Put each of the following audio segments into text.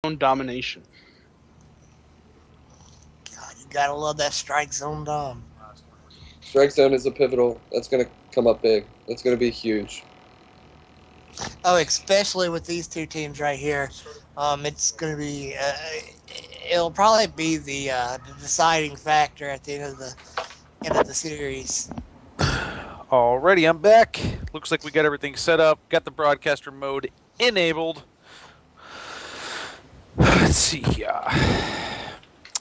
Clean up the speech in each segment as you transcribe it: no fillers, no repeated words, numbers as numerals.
zone domination. God, you gotta love that strike zone dom. Strike zone is a pivotal. That's going to come up big. That's going to be huge. Oh, especially with these two teams right here. It's going to be, it'll probably be the deciding factor at the end of the series. Alrighty, I'm back. Looks like we got everything set up. Got the broadcaster mode enabled. Let's see here.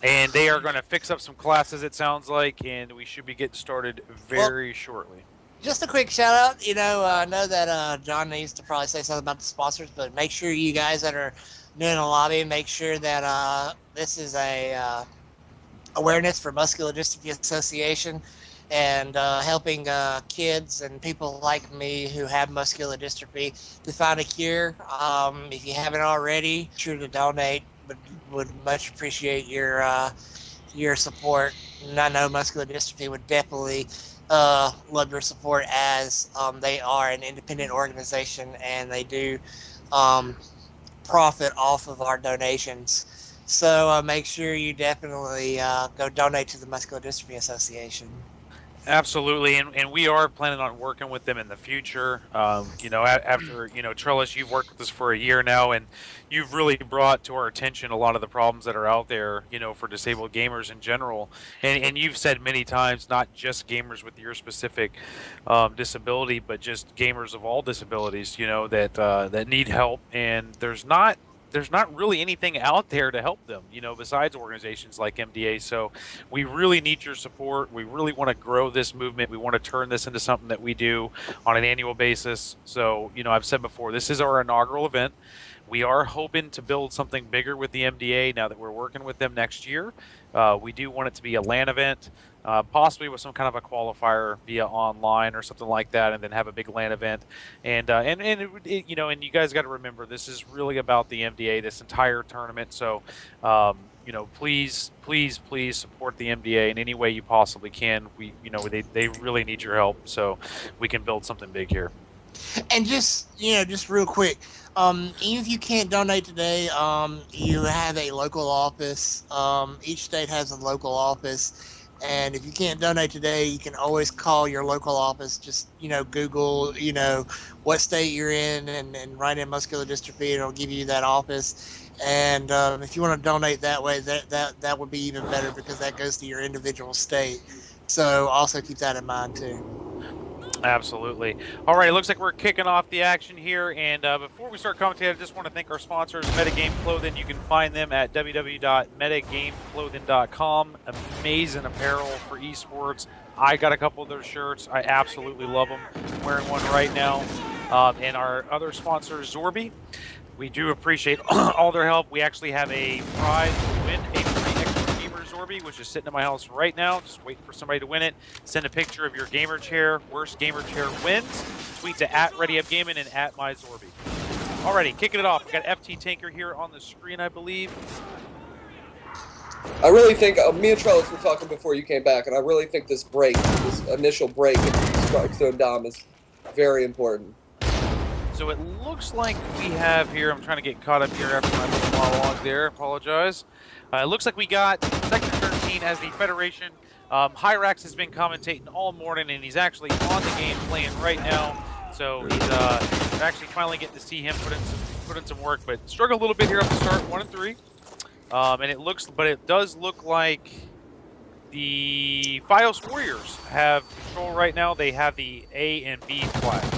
And they are going to fix up some classes, it sounds like, and we should be getting started very shortly. Just a quick shout out. I know that John needs to probably say something about the sponsors, but make sure you guys that are new in the lobby, make sure that this is a awareness for Muscular Dystrophy Association and helping kids and people like me who have muscular dystrophy to find a cure. If you haven't already, be sure to donate. Would much appreciate your support. And I know Muscular Dystrophy would definitely love your support, as they are an independent organization and they do profit off of our donations. So make sure you definitely go donate to the Muscular Dystrophy Association. Absolutely, and we are planning on working with them in the future. After Trellis, you've worked with us for a year now, and you've really brought to our attention a lot of the problems that are out there, for disabled gamers in general. And you've said many times, not just gamers with your specific disability, but just gamers of all disabilities, that need help, and there's not really anything out there to help them, besides organizations like MDA. So we really need your support. We really want to grow this movement. We want to turn this into something that we do on an annual basis. So, I've said before, this is our inaugural event. We are hoping to build something bigger with the MDA now that we're working with them next year. We do want it to be a LAN event, possibly with some kind of a qualifier via online or something like that, and then have a big LAN event. And you guys got to remember, this is really about the MDA, this entire tournament. So, please support the MDA in any way you possibly can. They really need your help, so we can build something big here. And just real quick, even if you can't donate today, you have a local office. Each state has a local office, and if you can't donate today, you can always call your local office. Just Google what state you're in, and write in muscular dystrophy, and it'll give you that office. And if you want to donate that way, that would be even better, because that goes to your individual state. So also keep that in mind too. Absolutely. All right, it looks like we're kicking off the action here, and before we start commentating, I just want to thank our sponsors, Metagame Clothing. You can find them at www.metagameclothing.com. Amazing apparel for esports. I got a couple of their shirts. I absolutely love them. I'm wearing one right now. And our other sponsor, Zorby. We do appreciate all their help. We actually have a prize to win, a free Extra Gamer Zorby, which is sitting in my house right now. Just waiting for somebody to win it. Send a picture of your gamer chair. Worst gamer chair wins. Tweet to @ReadyUp Gaming and @MyZorby. Alrighty, kicking it off. We got FT Tanker here on the screen, I believe. I really think, me and Trellis were talking before you came back, and I really think this initial break in Strike Zone Dom is very important. So it looks like we have here, I'm trying to get caught up here after my little monologue there, apologize. It looks like we got Sector 13 as the Federation. Hyrax has been commentating all morning, and he's actually on the game playing right now. So he's actually finally getting to see him put in some work, but struggled a little bit here at the start, 1 and 3. And it does look like the FiosWarriors have control right now. They have the A and B flags.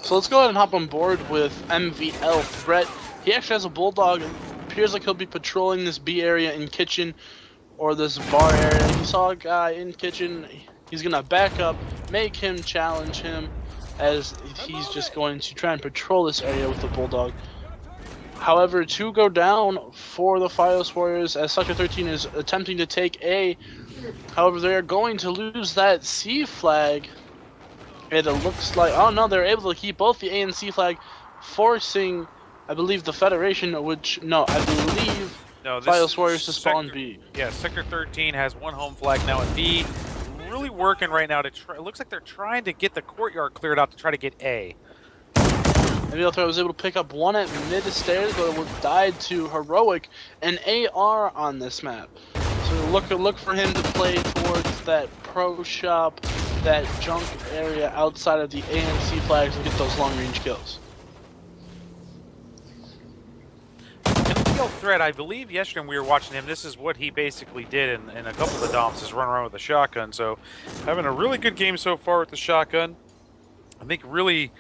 So let's go ahead and hop on board with MVL Brett. He actually has a bulldog. It appears like he'll be patrolling this B area in kitchen, or this bar area. He saw a guy in kitchen. He's gonna back up, make him challenge him, as he's just going to try and patrol this area with the bulldog. However, 2 go down for the FiosWarriors as Sector 13 is attempting to take A. However, they are going to lose that C flag. And it looks like, oh no, they're able to keep both the A and C flag, forcing, I believe, the Federation, I believe FiosWarriors to spawn B. Yeah, Sector 13 has 1 home flag now at B. Really working right now to try. It looks like they're trying to get the courtyard cleared out to try to get A. MDA Threat was able to pick up one at mid-stairs, but it died to Heroic and AR on this map. So look for him to play towards that pro shop, that junk area outside of the ANC flags and get those long-range kills. MDA Threat, I believe yesterday when we were watching him, this is what he basically did in a couple of the DOMs, is run around with a shotgun. So having a really good game so far with the shotgun. I think really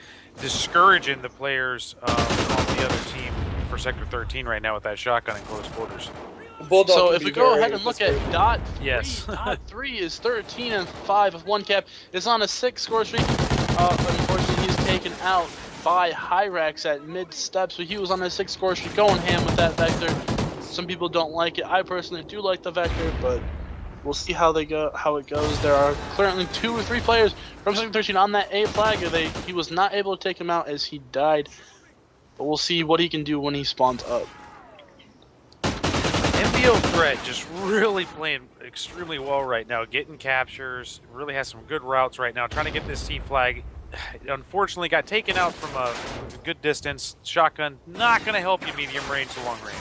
discouraging the players on the other team for Sector 13 right now with that shotgun in close quarters. Bulldog So can if be we go very ahead and look at discouraging. Dot 3, Yes. Dot 3 is 13 and 5 with 1 cap. It's on a 6 score streak. Unfortunately, he's taken out by Hyrax at mid steps, but he was on a 6 score streak going ham with that Vector. Some people don't like it. I personally do like the Vector, but we'll see how it goes. There are currently 2 or 3 players from Sector 13 on that A flag. He was not able to take him out as he died, but we'll see what he can do when he spawns up. MDA Threat just really playing extremely well right now, getting captures, really has some good routes right now, trying to get this C flag. Unfortunately got taken out from a good distance. Shotgun not going to help you medium range to long range.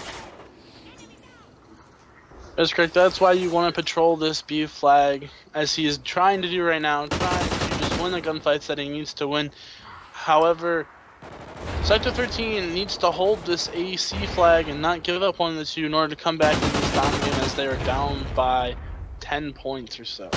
That's correct. That's why you want to patrol this B flag, as he is trying to do right now, trying to just win the gunfights that he needs to win. However, Sector 13 needs to hold this AC flag and not give up one of the 2 in order to come back in this down game, as they are down by 10 points or so.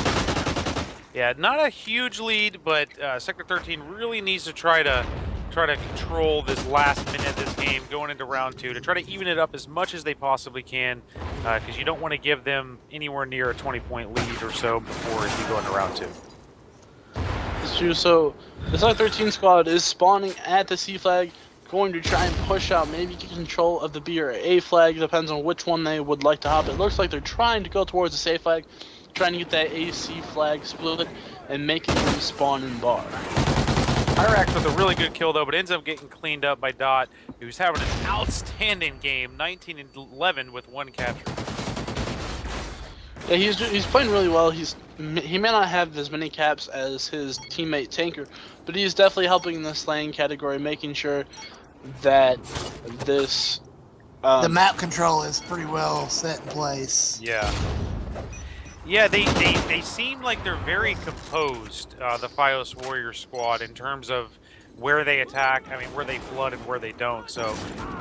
Yeah, not a huge lead, but Sector 13 really needs to try to control this last minute of this game going into round 2 to try to even it up as much as they possibly can, because you don't want to give them anywhere near a 20-point lead or so before you go into round 2. It's true. So the Sector 13 squad is spawning at the C flag, going to try and push out, maybe get control of the B or A flag, depends on which one they would like to hop. It looks like they're trying to go towards the safe flag, trying to get that AC flag split and making them spawn in bar. Hyrax with a really good kill though, but ends up getting cleaned up by Dot, who's having an outstanding game, 19 and 11 with 1 capture. Yeah, he's playing really well. He may not have as many caps as his teammate Tanker, but he's definitely helping in the slaying category, making sure that this The map control is pretty well set in place. Yeah. Yeah, they seem like they're very composed, the FiosWarriors squad, in terms of where they attack, I mean, where they flood and where they don't. So,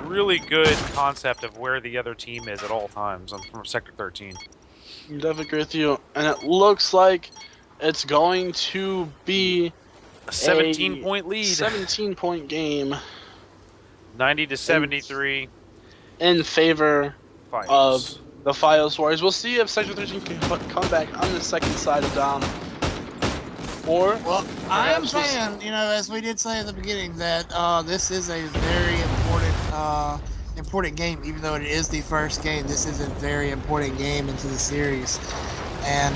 really good concept of where the other team is at all times from Sector 13. I definitely agree with you, and it looks like it's going to be A 17-point lead. 17-point game 90 to 73. in favor Fios. of the FiosWarriors. We'll see if Sector 13 can come back on the second side of Dom. Or, Well, I am perhaps we'll saying, you know, as we did say at the beginning, that this is a very important game. Even though it is the first game, this is a very important game into the series. And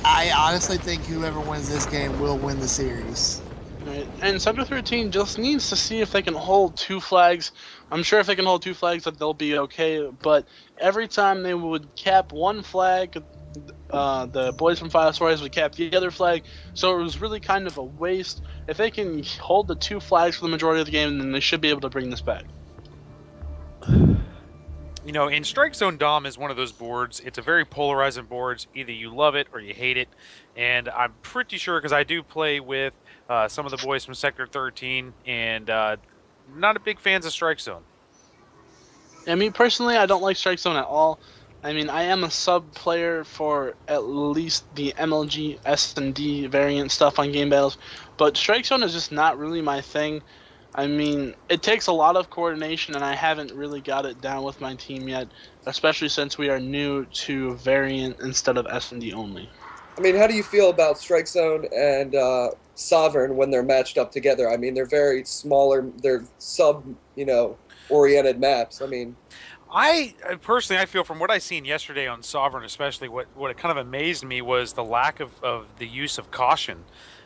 I honestly think whoever wins this game will win the series. Right. And Sector 13 just needs to see if they can hold 2 flags. I'm sure if they can hold 2 flags that they'll be okay, but every time they would cap 1 flag, the boys from FiosWarriors would cap the other flag, so it was really kind of a waste. If they can hold the 2 flags for the majority of the game, then they should be able to bring this back. You know, in Strike Zone Dom is one of those boards. It's a very polarizing board. Either you love it or you hate it. And I'm pretty sure, because I do play with some of the boys from Sector 13, and not a big fans of Strike Zone. I mean, personally, I don't like Strike Zone at all. I mean, I am a sub player for at least the MLG S&D variant stuff on game battles, but Strike Zone is just not really my thing. I mean, it takes a lot of coordination, and I haven't really got it down with my team yet, especially since we are new to variant instead of S&D only. I mean, how do you feel about Strike Zone and Sovereign when they're matched up together? I mean, they're very smaller, they're oriented maps. I mean, I personally, I feel from what I seen yesterday on Sovereign, especially what it kind of amazed me was the lack of the use of caution.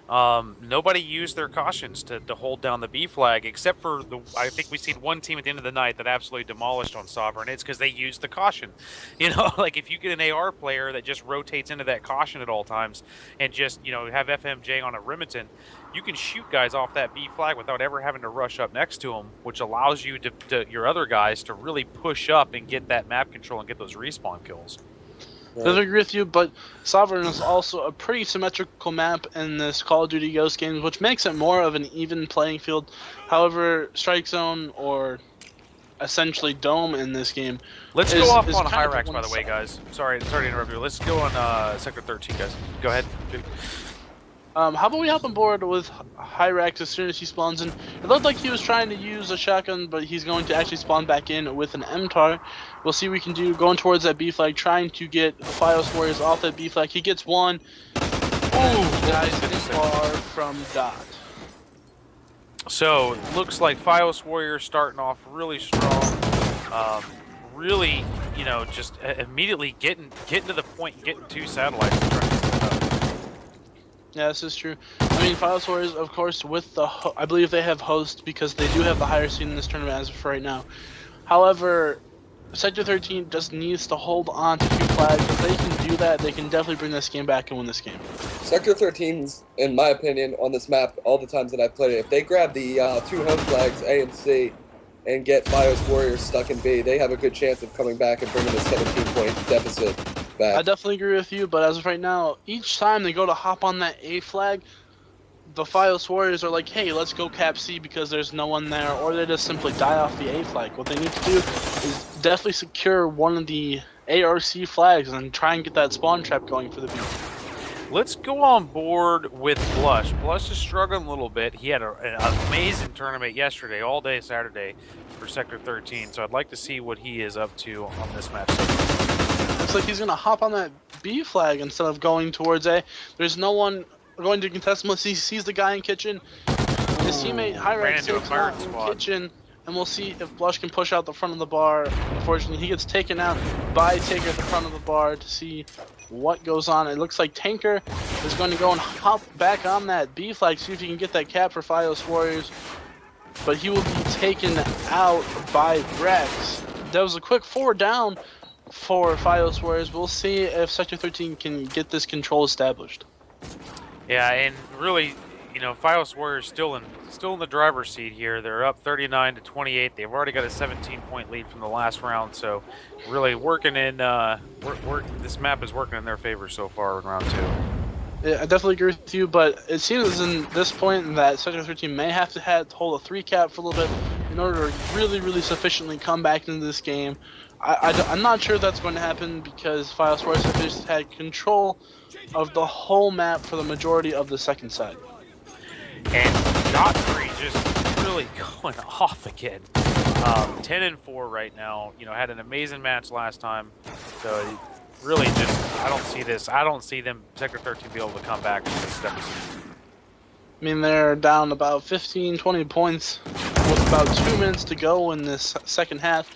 nobody used their cautions to hold down the B flag, except for I think we seen one team at the end of the night that absolutely demolished on Sovereign. It's because they used the caution. You know, like if you get an AR player that just rotates into that caution at all times and just, you know, have FMJ on a Remington, you can shoot guys off that B flag without ever having to rush up next to them, which allows you your other guys to really push up and get that map control and get those respawn kills. I agree with you, but Sovereign is also a pretty symmetrical map in this Call of Duty Ghost game, which makes it more of an even playing field. However, Strike Zone or essentially Dome in this game. Let's go off on Hyrax, by the way, guys. Sorry to interrupt you. Let's go on Sector 13, guys. Go ahead. How about we hop on board with Hyrax as soon as he spawns in? It looked like he was trying to use a shotgun, but he's going to actually spawn back in with an MTAR. We'll see what we can do going towards that B flag, trying to get the FiosWarriors off that B flag. He gets one. Ooh, guys, getting far from dot. So, looks like FiosWarriors starting off really strong. Really, you know, just immediately getting to the point and getting 2 satellites and trying to set up. Yeah, this is true. I mean, FiosWarriors, of course, with the I believe they have host because they do have the higher seed in this tournament as of right now. However, Sector 13 just needs to hold on to 2 flags. If they can do that, they can definitely bring this game back and win this game. Sector 13's, in my opinion, on this map, all the times that I've played it, if they grab the 2 home flags, A and C, and get FiosWarriors stuck in B, they have a good chance of coming back and bringing the 17-point deficit back. I definitely agree with you, but as of right now, each time they go to hop on that A flag, the FiosWarriors are like, hey, let's go cap C because there's no one there, or they just simply die off the A flag. What they need to do is definitely secure one of the A or C flags and try and get that spawn trap going for the B. Let's go on board with Blush. Blush is struggling a little bit. He had an amazing tournament yesterday, all day Saturday for Sector 13, so I'd like to see what he is up to on this match. Looks like he's going to hop on that B flag instead of going towards A. There's no one going to contest unless he sees the guy in kitchen. His teammate Hyrax takes out in kitchen, and we'll see if Blush can push out the front of the bar. Unfortunately, he gets taken out by Taker at the front of the bar to see what goes on. It looks like Tanker is going to go and hop back on that B flag, see if he can get that cap for FiosWarriors, but he will be taken out by Rex. That was a quick 4 down for FiosWarriors. We'll see if Sector 13 can get this control established. Yeah, and really, you know, FiosWarriors still in the driver's seat here. They're up 39-28. They've already got a 17-point lead from the last round, so really working in this map is working in their favor so far in round 2. Yeah, I definitely agree with you, but it seems in this point that Sector 13 may have to hold a 3 cap for a little bit in order to really sufficiently come back into this game. I'm not sure that's going to happen because FiosWarriors have just had control of the whole map for the majority of the second side. And Dot3 just really going off again. 10-4 right now. You know, had an amazing match last time. So really just, I don't see them, Sector 13, be able to come back into this deficit. I mean, they're down about 15-20 points with about 2 minutes to go in this second half.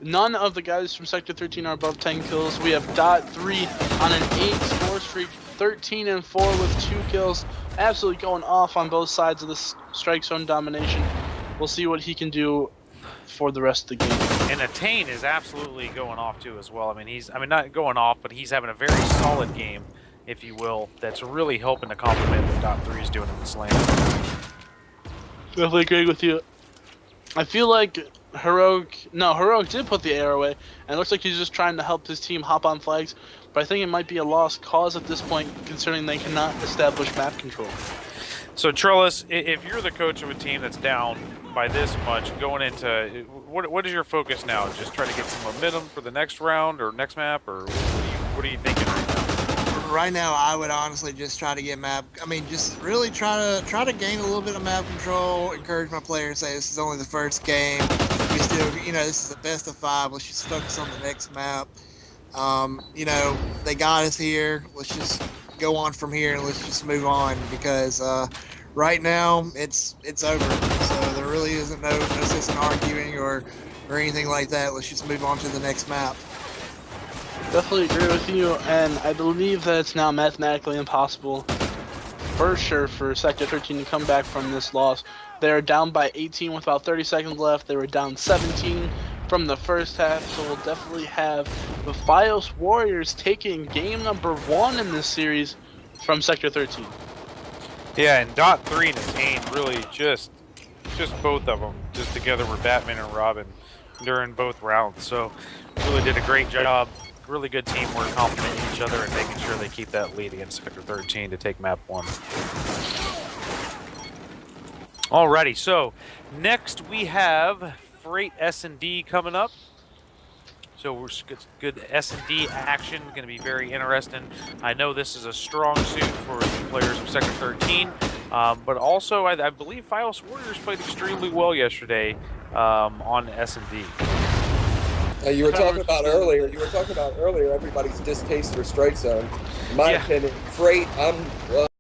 None of the guys from Sector 13 are above 10 kills. We have Dot3 on an 8 score streak, 13-4 with 2 kills. Absolutely going off on both sides of this strike zone domination. We'll see what he can do for the rest of the game. And Attain is absolutely going off too as well. I mean, not going off, but he's having a very solid game, if you will, that's really helping to complement what Dot3 is doing in this lane. Definitely agree with you. I feel like Heroic did put the AR away, and it looks like he's just trying to help his team hop on flags, but I think it might be a lost cause at this point, considering they cannot establish map control. So Trellis, if you're the coach of a team that's down by this much, going into, what is your focus now? Just try to get some momentum for the next round or next map, or what are you thinking right now? Right now, I would honestly just try to get just really try to gain a little bit of map control, encourage my players, say this is only the first game. We still, this is the best of 5. Let's just focus on the next map. They got us here. Let's just go on from here and let's just move on because right now it's over. So there really isn't no sense in arguing or anything like that. Let's just move on to the next map. Definitely agree with you, and I believe that it's now mathematically impossible for sure for Sector 13 to come back from this loss. They are down by 18 with about 30 seconds left. They were down 17 from the first half, so we'll definitely have the FiosWarriors taking game number 1 in this series from Sector 13. Yeah, and Dot 3 and Attain really just both of them just together were Batman and Robin during both rounds. So really did a great job. Really good teamwork, complimenting each other and making sure they keep that lead against Sector 13 to take map 1. Alrighty, so next we have Freight S&D coming up. So we're good S&D action, going to be very interesting. I know this is a strong suit for the players of Sector 13, but also I believe FiosWarriors played extremely well yesterday on S&D. You were talking about earlier. Everybody's distaste for Strike Zone. In my opinion, Freight.